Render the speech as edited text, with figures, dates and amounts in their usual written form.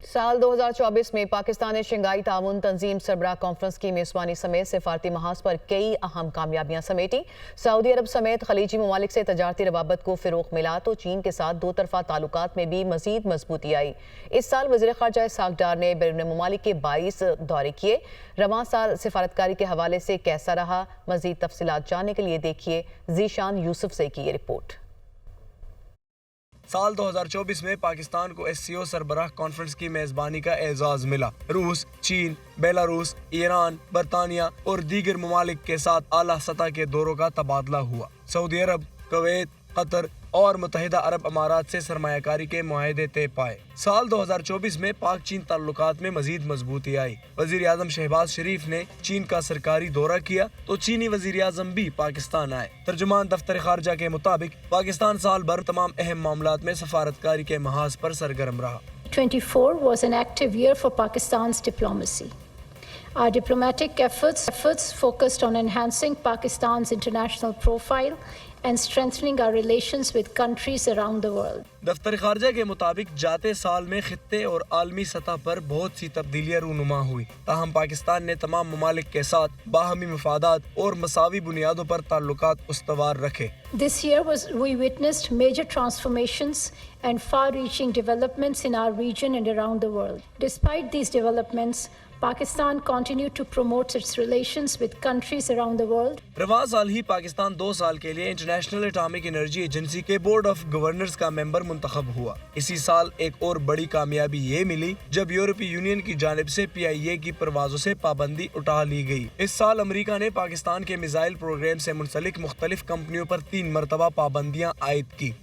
साल 2024 में पाकिस्तान ने शंघाई ताउन तंजीम सरबराह कॉन्फ्रेंस की मेज़बानी समेत सिफारती महाज पर कई अहम कामयाबियां समेटी। सऊदी अरब समेत खलीजी ममालिक से तजारती रवाबत को फ़रोग़ मिला तो चीन के साथ दो तरफ़ा ताल्लुकात में भी मज़ीद मजबूती आई। इस साल वज़ीर ख़ारजा इसहाक़ डार ने बैरून ममालिक के 22 दौरे किए। रवां साल सिफारतकारी के हवाले से कैसा रहा, मज़ीद तफसीलात जानने के लिए देखिए ज़ीशान यूसुफ से की ये रिपोर्ट। साल 2024 में पाकिस्तान को SCO सरबराह कॉन्फ्रेंस की मेज़बानी का एजाज़ मिला। रूस, चीन, बेलारूस, ईरान, बरतानिया और दीगर ममालिक के साथ आला सतह के दौरों का तबादला हुआ। सऊदी अरब, कुवैत, कतर और मुत्तहिदा अरब अमारात से सरमायाकारी के मुआहदे तय पाए। साल 2024 में पाक चीन ताल्लुकात में मजीद मजबूती आई। वज़ीर आज़म शहबाज शरीफ ने चीन का सरकारी दौरा किया तो चीनी वज़ीर आज़म भी पाकिस्तान आए। तर्जुमान दफ्तर खारजा के मुताबिक पाकिस्तान साल भर तमाम अहम मामलात में सफारतकारी के महाज पर सरगर्म रहा। 2024 was an active year for Pakistan's diplomacy. Our diplomatic efforts focused on enhancing Pakistan's international profile and strengthening our relations with countries around the world. दफ्तर खारजा के मुताबिक जाते साल में खित्ते और आलमी सतह पर बहुत सी तब्दीलियां रूनुमा हुई। ताहम पाकिस्तान ने तमाम ममालिक के साथ बाहमी मफादात और मसावी बुनियादों पर ताल्लुकात उस्तवार रखे। This year we witnessed major transformations and far-reaching developments in our region and around the world. Despite these developments, Pakistan continued to promote its relations with countries around the world. रवां साल ही पाकिस्तान 2 साल के लिए इंटरनेशनल एटॉमिक एनर्जी एजेंसी के board of governors का member मुंतखब हुआ। इसी साल एक और बड़ी कामयाबी ये मिली जब यूरोपीय यूनियन की जानिब से PIA की परवाजों से पाबंदी उठा ली गई। इस साल अमेरिका ने पाकिस्तान के मिसाइल प्रोग्राम से मुंसलिक मुख्तलिफ कंपनियों पर 3 मरतबा पाबंदियां आयद की।